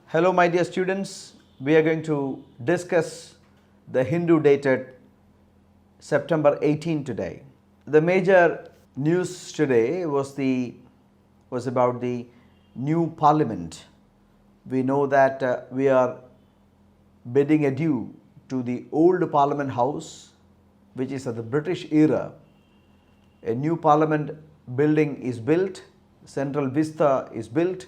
Hello my dear students, we are going to discuss the Hindu dated September 18 today. The major news today was about the new parliament. We know that we are bidding adieu to the old parliament house, which is of the British era. A new parliament building is built, central vista is built,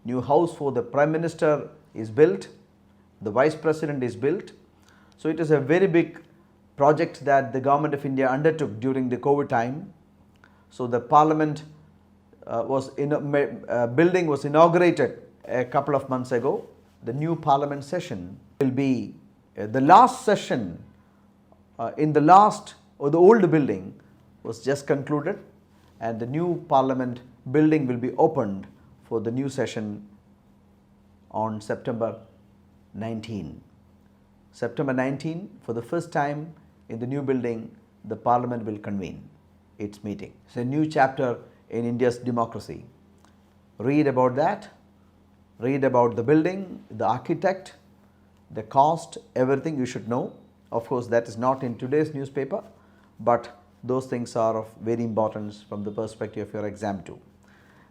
new house for the Prime Minister is built, the Vice President is built. So it is a very big project that the Government of India undertook during the COVID time. So the Parliament building was inaugurated a couple of months ago. The new Parliament session will be the last session the old building was just concluded, and the new Parliament building will be opened for the new session on September 19. September 19, for the first time in the new building, the Parliament will convene its meeting. It's a new chapter in India's democracy. Read about that, read about the building, the architect, the cost, everything you should know. Of course, that is not in today's newspaper, but those things are of very importance from the perspective of your exam too.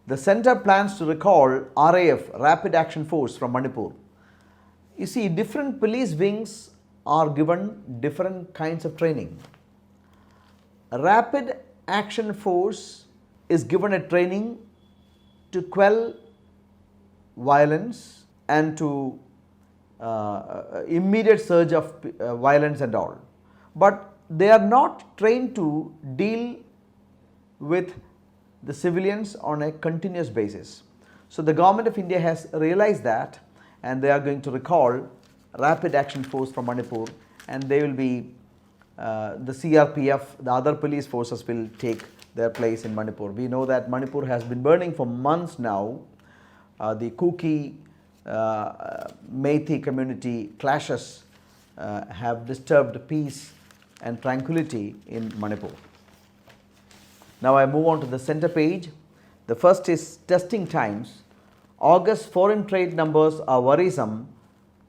The centre plans to recall RAF, Rapid Action Force, from Manipur. You see, different police wings are given different kinds of training. Rapid Action Force is given a training to quell violence and to immediate surge of violence and all. But they are not trained to deal with the civilians on a continuous basis. So the Government of India has realized that, and they are going to recall Rapid Action Force from Manipur, and they will be the CRPF, the other police forces will take their place in Manipur. We know that Manipur has been burning for months now. The Kuki Meitei community clashes have disturbed peace and tranquility in Manipur. Now I move on to the center page. The first is testing times. August foreign trade numbers are worrisome.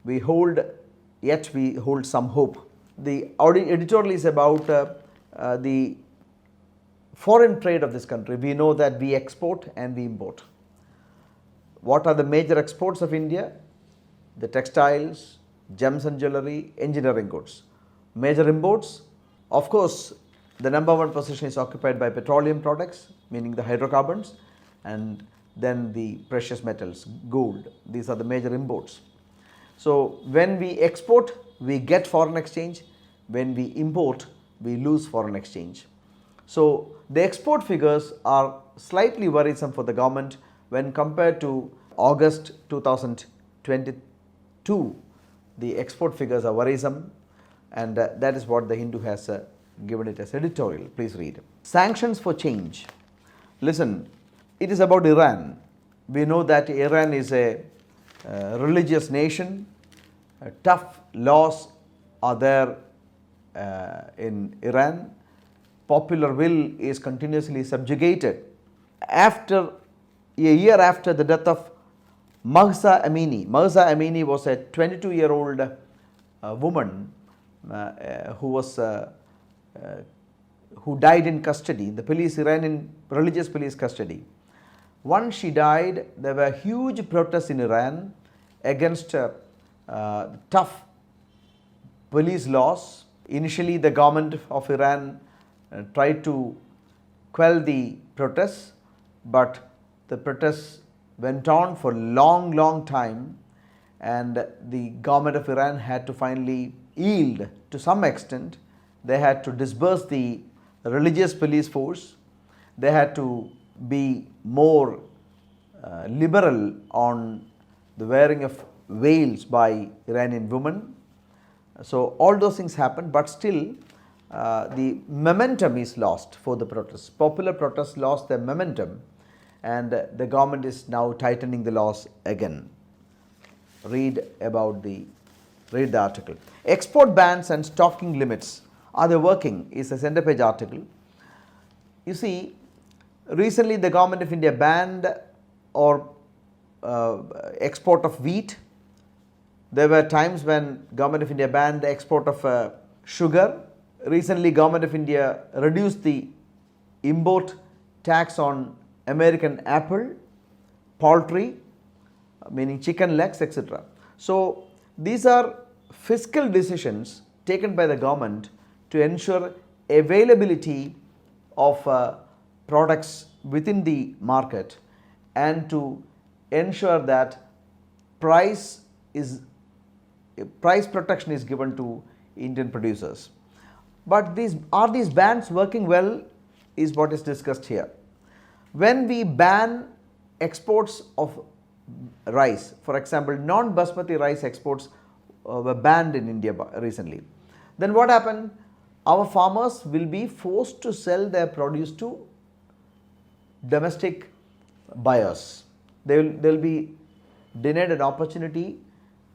Yet we hold some hope. The editorial is about the foreign trade of this country. We know that we export and we import. What are the major exports of India? The textiles, gems and jewellery, engineering goods. Major imports, of course, the number one position is occupied by petroleum products, meaning the hydrocarbons, and then the precious metals, gold. These are the major imports. So when we export, we get foreign exchange. When we import, we lose foreign exchange. So the export figures are slightly worrisome for the government when compared to August 2022. The export figures are worrisome, and that is what the Hindu has given it as editorial. Please read. Sanctions for change. Listen, it is about Iran. We know that Iran is a religious nation. Tough laws are there in Iran. Popular will is continuously subjugated. A year after the death of Mahsa Amini was a 22-year-old woman who died in custody, the Iranian religious police custody. Once she died, there were huge protests in Iran against tough police laws. Initially, the government of Iran tried to quell the protests, but the protests went on for long time, and the government of Iran had to finally yield to some extent. They had to disperse the religious police force. They had to be more liberal on the wearing of veils by Iranian women. So all those things happened, but still the momentum is lost for the protests. Popular protests lost their momentum, and the government is now tightening the laws again. Read the article. Export bans and stocking limits, are they working? Is a center page article. You see, recently the Government of India banned or export of wheat, There were times when Government of India banned the export of sugar. Recently, Government of India reduced the import tax on American apple, poultry, meaning chicken legs, etc. So these are fiscal decisions taken by the government to ensure availability of products within the market and to ensure that price protection is given to Indian producers. But are these bans working well is what is discussed here. When we ban exports of rice, for example, non-basmati rice exports were banned in India recently, then what happened? Our farmers will be forced to sell their produce to domestic buyers. They will be denied an opportunity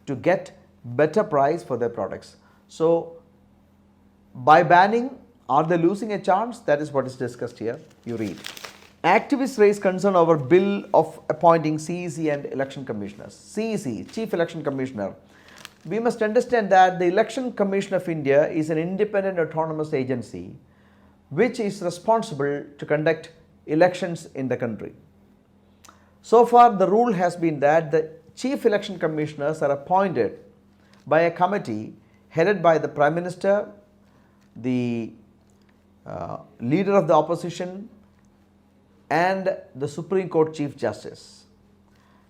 to get better price for their products. So by banning, are they losing a chance? That is what is discussed here. You read. Activists raise concern over bill of appointing CEC and election commissioners. CEC, Chief Election Commissioner. We must understand that the Election Commission of India is an independent autonomous agency which is responsible to conduct elections in the country. So far, the rule has been that the Chief Election Commissioners are appointed by a committee headed by the Prime Minister, the leader of the opposition, and the Supreme Court Chief Justice.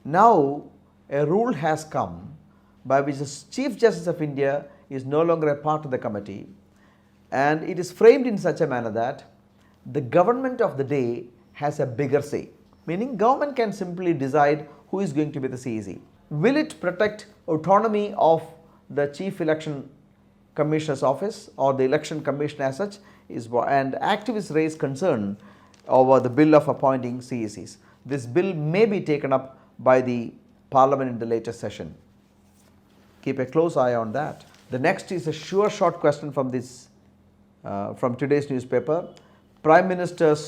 Now, a rule has come by which the Chief Justice of India is no longer a part of the committee, and it is framed in such a manner that the government of the day has a bigger say, meaning government can simply decide who is going to be the CEC. Will it protect autonomy of the Chief Election Commissioner's office or the Election Commission as such? And activists raise concern over the bill of appointing CECs. This bill may be taken up by the Parliament in the latest session. Keep a close eye on that. The next is a sure shot question from from today's newspaper. Prime Minister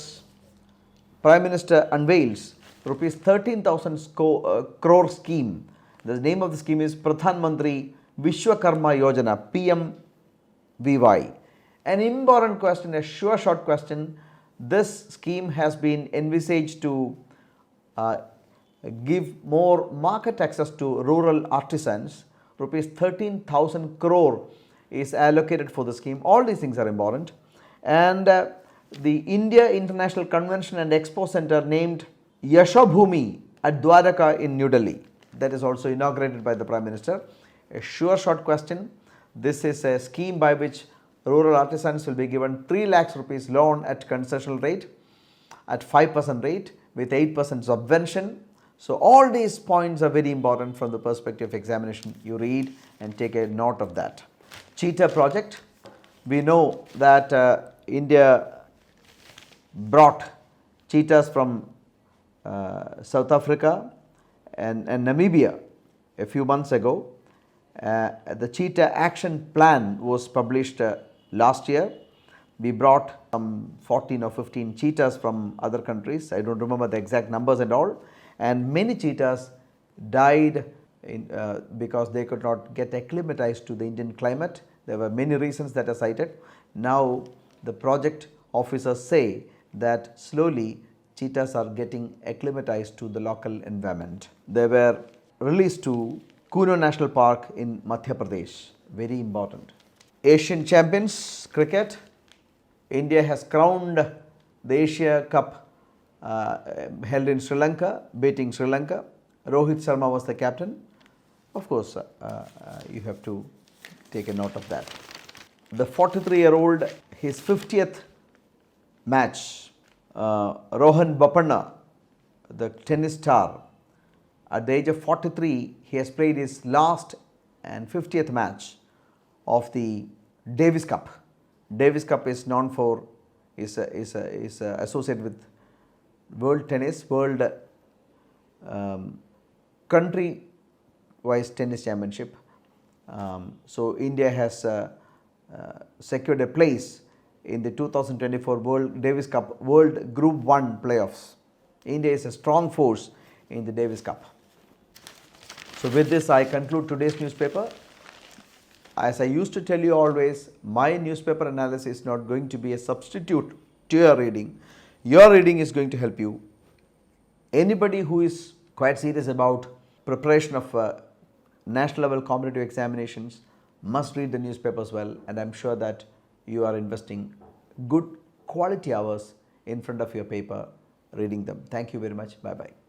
unveils rupees 13,000 crore scheme. The name of the scheme is Pradhan Mantri Vishwakarma Yojana, PMVY. An important question, a sure shot question. This scheme has been envisaged to give more market access to rural artisans. Rupees 13,000 crore is allocated for the scheme. All these things are important. And the India International Convention and Expo Center named Yashobhumi at Dwaraka in New Delhi. That is also inaugurated by the Prime Minister. A sure shot question. This is a scheme by which rural artisans will be given 3 lakhs rupees loan at concessional rate, at 5% rate with 8% subvention. So all these points are very important from the perspective of examination. You read and take a note of that. Cheetah project. We know that India brought cheetahs from South Africa and Namibia a few months ago. The Cheetah Action Plan was published last year. We brought some 14 or 15 cheetahs from other countries. I don't remember the exact numbers and all. And many cheetahs died because they could not get acclimatized to the Indian climate. There were many reasons that are cited. Now the project officers say that slowly cheetahs are getting acclimatized to the local environment. They were released to Kuno National Park in Madhya Pradesh. Very important. Asian Champions Cricket. India has crowned the Asia Cup held in Sri Lanka, beating Sri Lanka. Rohit Sharma was the captain. Of course, you have to take a note of that. The 43-year-old, his 50th match, Rohan Bopanna, the tennis star, at the age of 43, he has played his last and 50th match of the Davis Cup. Davis Cup is known for, is associated with World Tennis, World country-wise tennis championship. So India has secured a place in the 2024 World Davis Cup World Group 1 playoffs. India is a strong force in the Davis Cup. So with this, I conclude today's newspaper. As I used to tell you always, my newspaper analysis is not going to be a substitute to your reading. Your reading is going to help you. Anybody who is quite serious about preparation of national level competitive examinations must read the newspapers well, and I'm sure that you are investing good quality hours in front of your paper reading them. Thank you very much. Bye bye.